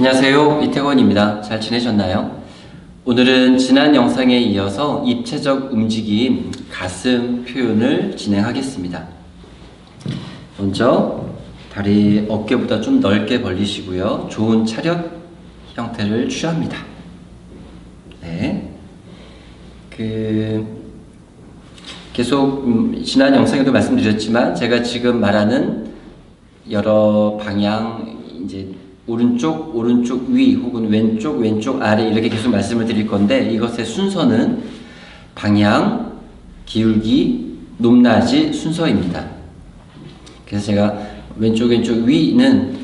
안녕하세요, 이태원입니다. 잘 지내셨나요? 오늘은 지난 영상에 이어서 입체적 움직임, 가슴 표현을 진행하겠습니다. 먼저 다리 어깨보다 좀 넓게 벌리시고요. 좋은 차렷 형태를 취합니다. 네. 계속 지난 영상에도 말씀드렸지만 제가 지금 말하는 여러 방향, 이제 오른쪽 위 혹은 왼쪽 아래 이렇게 계속 말씀을 드릴 건데, 이것의 순서는 방향, 기울기, 높낮이 순서입니다. 그래서 제가 왼쪽 위는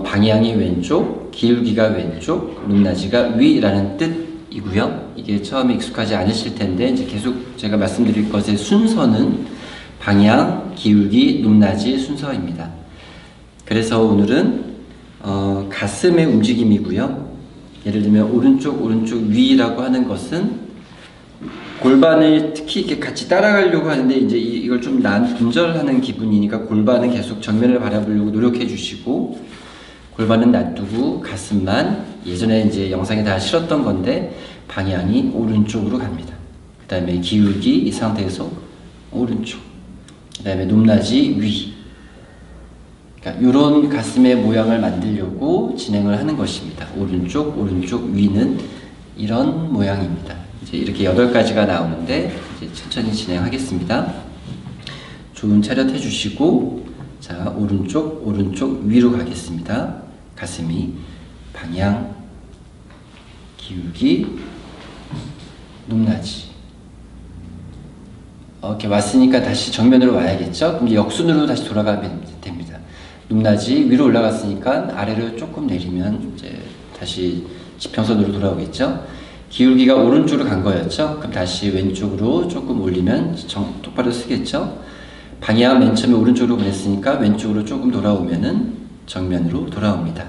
방향이 왼쪽, 기울기가 왼쪽, 높낮이가 위라는 뜻이고요. 이게 처음에 익숙하지 않으실 텐데 이제 계속 제가 말씀드릴 것의 순서는 방향, 기울기, 높낮이 순서입니다. 그래서 오늘은 가슴의 움직임이고요. 예를 들면 오른쪽 위라고 하는 것은 골반을 특히 이렇게 같이 따라가려고 하는데 이제 이걸 좀 분절하는 기분이니까 골반은 계속 정면을 바라보려고 노력해 주시고, 골반은 놔두고 가슴만, 예전에 이제 영상에 다 실었던 건데 방향이 오른쪽으로 갑니다. 그 다음에 기울기 이 상태에서 오른쪽, 그 다음에 높낮이 위. 이런 가슴의 모양을 만들려고 진행을 하는 것입니다. 오른쪽 위는 이런 모양입니다. 이제 이렇게 8가지가 나오는데 이제 천천히 진행하겠습니다. 좋은 차렷 해주시고, 자, 오른쪽 위로 가겠습니다. 가슴이 방향, 기울기, 높낮이. 이렇게 왔으니까 다시 정면으로 와야겠죠? 그럼 역순으로 다시 돌아가면 됩니다. 높낮이 위로 올라갔으니까 아래로 조금 내리면 이제 다시 지평선으로 돌아오겠죠? 기울기가 오른쪽으로 간 거였죠? 그럼 다시 왼쪽으로 조금 올리면 똑바로 쓰겠죠? 방향 맨 처음에 오른쪽으로 보냈으니까 왼쪽으로 조금 돌아오면은 정면으로 돌아옵니다.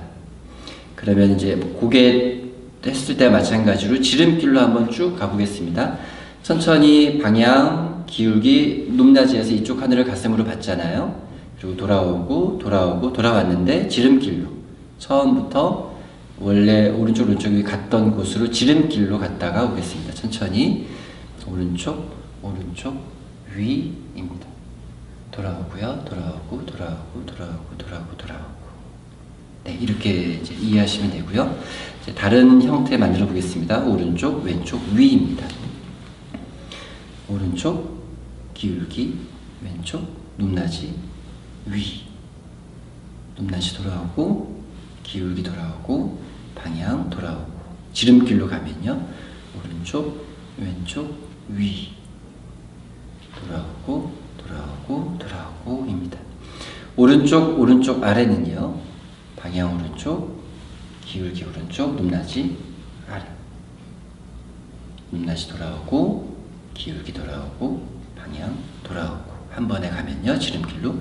그러면 이제 고개 했을 때와 마찬가지로 지름길로 한번 쭉 가보겠습니다. 천천히 방향, 기울기, 높낮이에서 이쪽 하늘을 가슴으로 봤잖아요. 그리고 돌아왔는데 지름길로, 처음부터 원래 오른쪽이 갔던 곳으로 지름길로 갔다가 오겠습니다. 천천히 오른쪽 위입니다. 돌아오고요. 돌아오고. 네, 이렇게 이제 이해하시면 되고요. 이제 다른 형태 만들어 보겠습니다. 오른쪽, 왼쪽, 위입니다. 오른쪽, 기울기, 왼쪽, 높낮이, 위. 높낮이 돌아오고, 기울기 돌아오고, 방향 돌아오고. 지름길로 가면요. 오른쪽, 왼쪽, 위. 돌아오고입니다. 오른쪽 아래는요. 방향 오른쪽, 기울기 오른쪽, 높낮이 아래. 높낮이 돌아오고, 기울기 돌아오고, 방향 돌아오고. 한 번에 가면요. 지름길로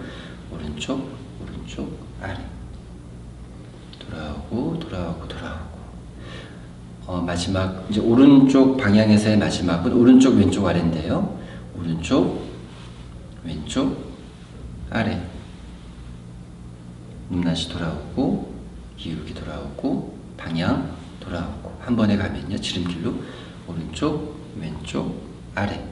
오른쪽 아래. 돌아오고. 마지막, 이제 오른쪽 방향에서의 마지막은 오른쪽 왼쪽 아래인데요. 오른쪽 왼쪽 아래. 높낮이 돌아오고, 기울기 돌아오고, 방향 돌아오고. 한 번에 가면요. 지름길로 오른쪽 왼쪽 아래.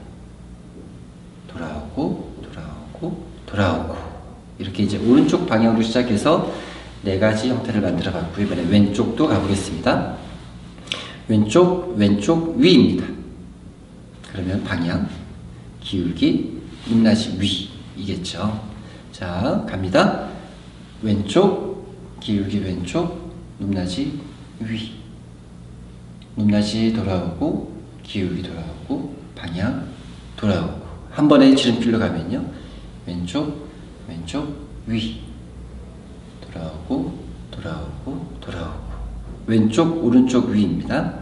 돌아오고. 이렇게 이제 오른쪽 방향으로 시작해서 4가지 형태를 만들어 봤고요. 이번에 왼쪽도 가보겠습니다. 왼쪽 위입니다. 그러면 방향, 기울기, 높낮이 위이겠죠. 자, 갑니다. 왼쪽, 기울기 왼쪽, 높낮이 위. 높낮이 돌아오고, 기울기 돌아오고, 방향 돌아오고. 한 번에 지름길로 가면요. 왼쪽 위. 돌아오고. 왼쪽 오른쪽 위입니다.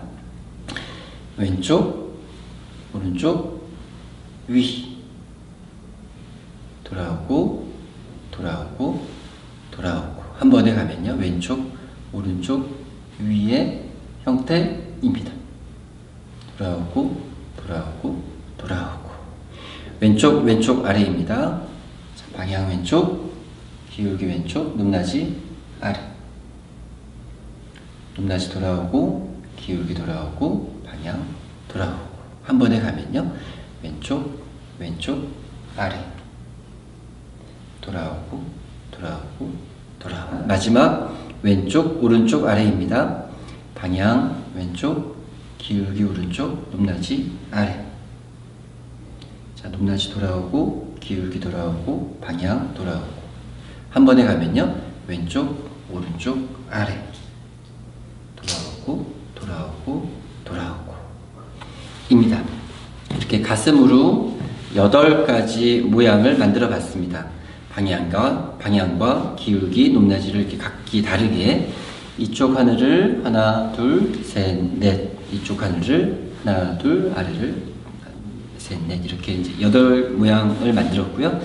왼쪽 위. 돌아오고. 한 번에 가면요. 왼쪽 오른쪽 위의 형태입니다. 돌아오고. 왼쪽 아래입니다. 자, 방향 왼쪽, 기울기 왼쪽, 높낮이 아래. 높낮이 돌아오고 기울기 돌아오고 방향 돌아오고 한 번에 가면요 왼쪽 왼쪽 아래 돌아오고 돌아오고 돌아오고 마지막 왼쪽 오른쪽 아래입니다. 방향 왼쪽 기울기 오른쪽 높낮이 아래. 자 높낮이 돌아오고 기울기 돌아오고 방향 돌아오고 한 번에 가면요 왼쪽 오른쪽 아래 돌아오고 돌아오고 돌아오고 입니다. 이렇게 가슴으로 8가지 모양을 만들어 봤습니다. 방향과 기울기, 높낮이를 이렇게 각기 다르게 이쪽 하늘을 하나, 둘, 셋, 넷 이쪽 하늘을 하나, 둘, 아래를 셋, 넷 이렇게 이제 8모양을 만들었고요.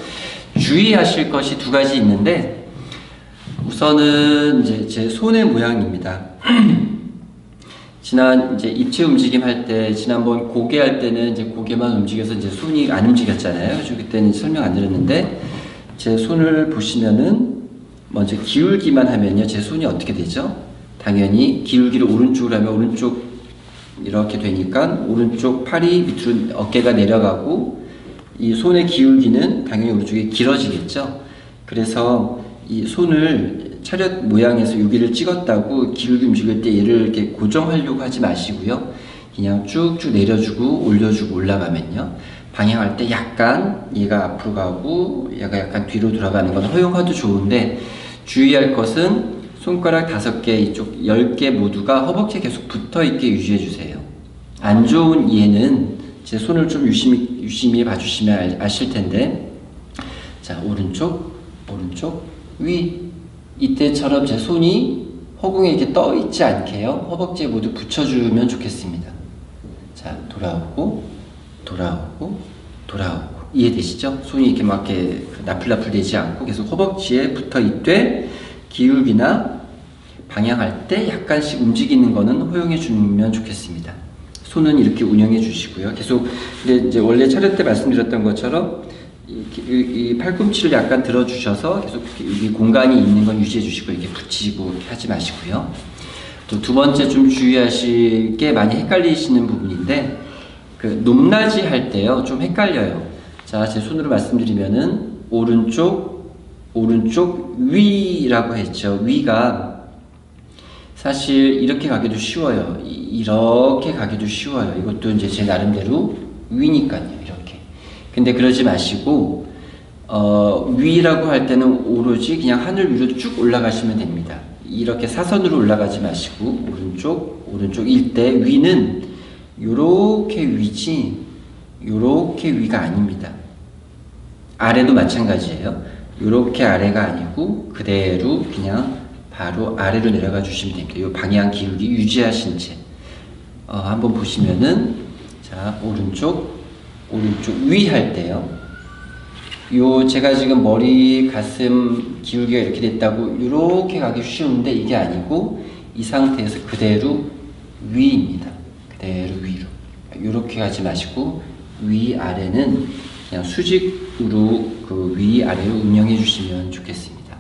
주의하실 것이 2가지 있는데 우선은 이제 제 손의 모양입니다. 지난 이제 입체 움직임 할 때 지난번 고개 할 때는 이제 고개만 움직여서 이제 손이 안 움직였잖아요. 그래서 그때는 설명 안 드렸는데 제 손을 보시면은 먼저 기울기만 하면요 제 손이 어떻게 되죠? 당연히 기울기를 오른쪽으로 하면 오른쪽 이렇게 되니까 오른쪽 팔이 밑으로 어깨가 내려가고 이 손의 기울기는 당연히 오른쪽이 길어지겠죠. 그래서 이 손을 차렷 모양에서 여기를 찍었다고 기울기 움직일 때 얘를 이렇게 고정하려고 하지 마시고요. 그냥 쭉쭉 내려주고 올려주고 올라가면요. 방향할 때 약간 얘가 앞으로 가고 얘가 약간 뒤로 돌아가는 건 허용해도 좋은데 주의할 것은 손가락 5개 이쪽 10개 모두가 허벅지에 계속 붙어있게 유지해 주세요. 안 좋은 예는 제 손을 좀 유심히 봐주시면 아실 텐데 자 오른쪽 위 이때처럼 제 손이 허공에 이렇게 떠 있지 않게요. 허벅지에 모두 붙여주면 좋겠습니다. 자, 돌아오고, 이해되시죠? 손이 이렇게 막 이렇게 나풀나풀 되지 않고 계속 허벅지에 붙어 있되 기울기나 방향할 때 약간씩 움직이는 거는 허용해 주면 좋겠습니다. 손은 이렇게 운영해 주시고요. 계속, 근데 이제 원래 촬영 때 말씀드렸던 것처럼 이 팔꿈치를 약간 들어주셔서 계속 여기 공간이 있는 건 유지해 주시고 이렇게 붙이고 이렇게 하지 마시고요. 또 2번째 좀 주의하실 게 많이 헷갈리시는 부분인데 그 높낮이 할 때요 좀 헷갈려요. 자, 제 손으로 말씀드리면은 오른쪽 위라고 했죠. 위가 사실 이렇게 가기도 쉬워요. 이렇게 가기도 쉬워요. 이것도 이제 제 나름대로 위니까요. 근데 그러지 마시고 위라고 할 때는 오로지 그냥 하늘 위로 쭉 올라가시면 됩니다. 이렇게 사선으로 올라가지 마시고 오른쪽일 때 위는 요렇게 위지 요렇게 위가 아닙니다. 아래도 마찬가지예요. 요렇게 아래가 아니고 그대로 그냥 바로 아래로 내려가 주시면 됩니다. 요 방향 기울기 유지하신 채 한번 보시면은 자 오른쪽 위 할 때요. 요 제가 지금 머리 가슴 기울기가 이렇게 됐다고 이렇게 가기 쉬운데 이게 아니고 이 상태에서 그대로 위입니다. 그대로 위로 이렇게 가지 마시고 위 아래는 그냥 수직으로 그 위 아래로 운영해 주시면 좋겠습니다.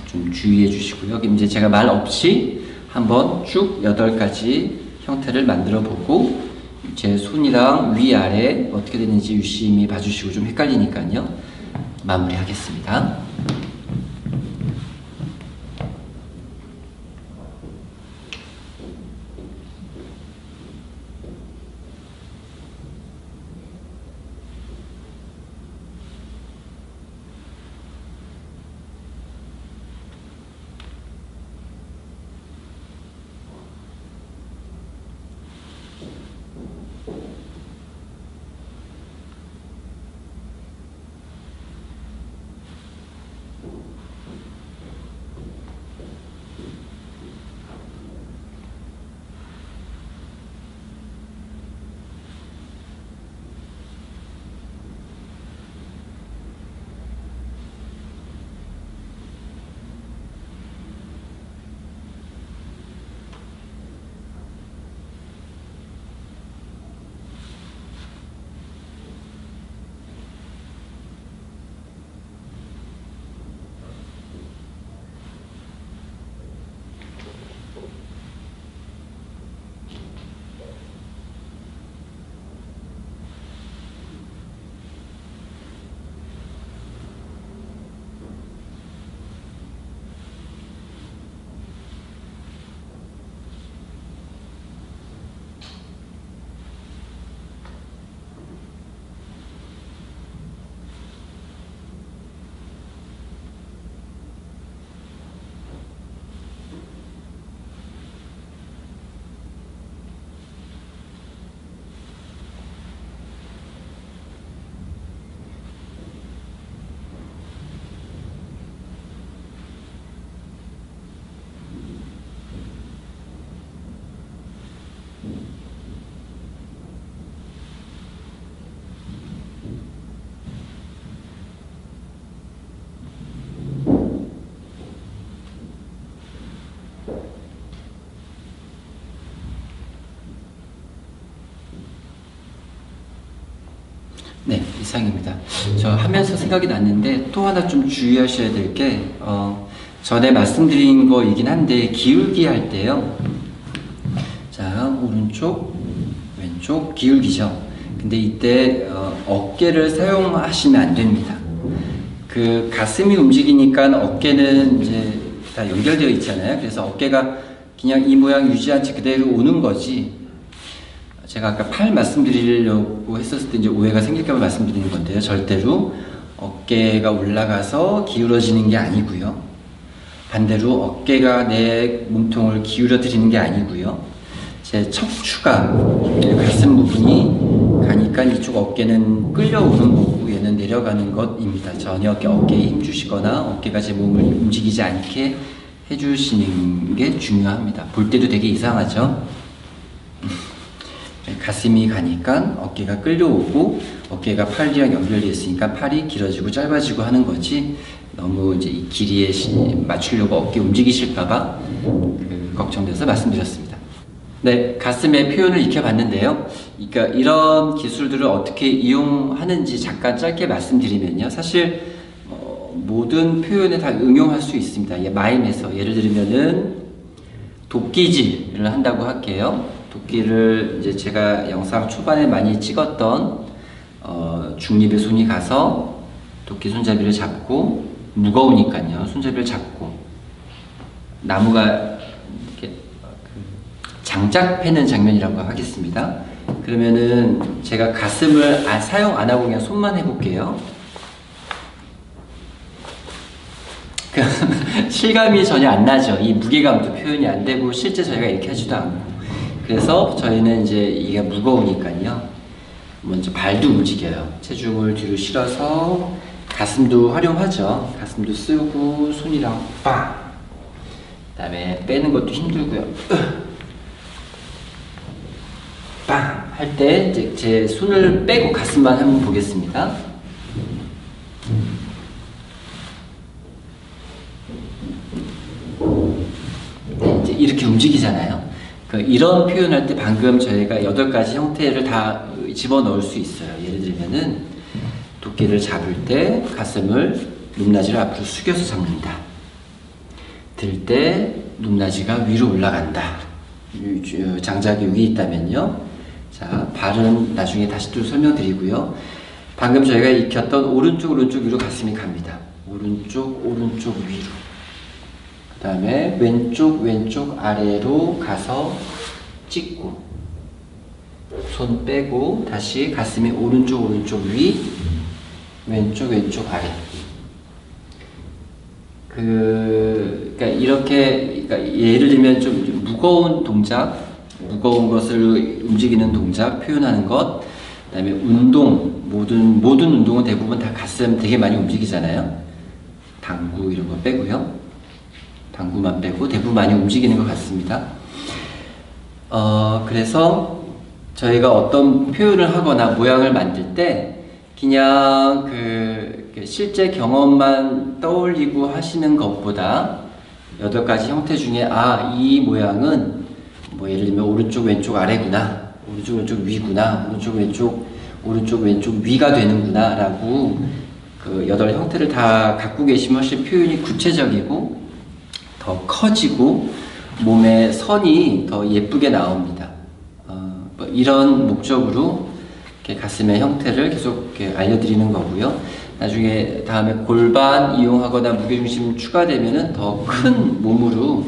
좀 주의해 주시고요. 그럼 이제 제가 말 없이 한번 쭉 8가지 형태를 만들어 보고 제 손이랑 위아래 어떻게 되는지 유심히 봐주시고 좀 헷갈리니까요. 마무리하겠습니다. 네, 이상입니다. 저 하면서 생각이 났는데 또 하나 좀 주의하셔야 될 게 전에 말씀드린 거이긴 한데 기울기 할 때요. 자, 오른쪽, 왼쪽 기울기죠. 근데 이때 어깨를 사용하시면 안 됩니다. 그 가슴이 움직이니까 어깨는 이제 다 연결되어 있잖아요. 그래서 어깨가 그냥 이 모양 유지한 채 그대로 오는 거지. 제가 아까 팔 말씀드리려고 했었을 때 이제 오해가 생길까봐 말씀드리는 건데요. 절대로 어깨가 올라가서 기울어지는 게 아니고요. 반대로 어깨가 내 몸통을 기울여 드리는 게 아니고요. 제 척추가 가슴 부분이 가니까 이쪽 어깨는 끌려오는 거고 얘는 내려가는 것입니다. 전혀 어깨에 힘 주시거나 어깨가 제 몸을 움직이지 않게 해주시는 게 중요합니다. 볼 때도 되게 이상하죠? 가슴이 가니까 어깨가 끌려오고 어깨가 팔이랑 연결되어 있으니까 팔이 길어지고 짧아지고 하는 거지 너무 이제 이 길이에 맞추려고 어깨 움직이실까봐 걱정돼서 말씀드렸습니다. 네, 가슴의 표현을 익혀봤는데요. 그러니까 이런 기술들을 어떻게 이용하는지 잠깐 짧게 말씀드리면요. 사실 모든 표현에 다 응용할 수 있습니다. 마임에서 예를 들면은 도끼질을 한다고 할게요. 도끼를 이제 제가 영상 초반에 많이 찍었던 중립의 손이 가서 도끼 손잡이를 잡고 무거우니까요. 손잡이를 잡고 나무가 이렇게 장작 패는 장면이라고 하겠습니다. 그러면은 제가 가슴을 사용 안 하고 그냥 손만 해볼게요. 실감이 전혀 안 나죠. 이 무게감도 표현이 안 되고 실제 저희가 이렇게 하지도 않고 그래서 저희는 이제 이게 무거우니까요. 먼저 발도 움직여요. 체중을 뒤로 실어서 가슴도 활용하죠. 가슴도 쓰고 손이랑 빵. 그다음에 빼는 것도 힘들고요. 빵 할 때 이제 제 손을 빼고 가슴만 한번 보겠습니다. 네, 이제 이렇게 움직이잖아요. 이런 표현할 때 방금 저희가 8가지 형태를 다 집어넣을 수 있어요. 예를 들면은 도끼를 잡을 때 가슴을 높낮이를 앞으로 숙여서 잡는다. 들 때 높낮이가 위로 올라간다. 장작이 위에 있다면요. 자, 발은 나중에 다시 또 설명드리고요. 방금 저희가 익혔던 오른쪽 위로 가슴이 갑니다. 오른쪽 위로. 그 다음에 왼쪽 아래로 가서 찍고 손 빼고 다시 가슴이 오른쪽 위 왼쪽 아래. 그러니까 이렇게 예를 들면 좀 무거운 동작, 무거운 것을 움직이는 동작 표현하는 것. 그다음에 운동, 모든 운동은 대부분 다 가슴 되게 많이 움직이잖아요. 당구 이런 거 빼고요. 당구만 빼고 대부분 많이 움직이는 것 같습니다. 그래서 저희가 어떤 표현을 하거나 모양을 만들 때 그냥 실제 경험만 떠올리고 하시는 것보다 8가지 형태 중에 이 모양은 뭐 예를 들면 오른쪽 왼쪽 아래구나, 오른쪽 위구나, 오른쪽 왼쪽 위가 되는구나 라고 8 형태를 다 갖고 계시면 훨씬 표현이 구체적이고 더 커지고 몸의 선이 더 예쁘게 나옵니다. 뭐 이런 목적으로 이렇게 가슴의 형태를 계속 이렇게 알려드리는 거고요. 나중에 다음에 골반 이용하거나 무게중심 추가되면은 더 큰 몸으로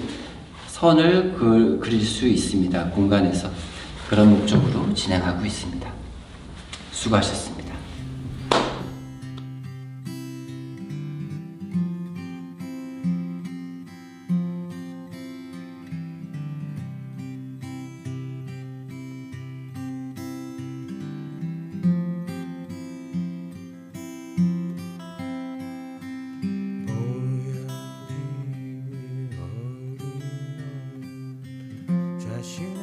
선을 그릴 수 있습니다. 공간에서. 그런 목적으로 진행하고 있습니다. 수고하셨습니다. 자신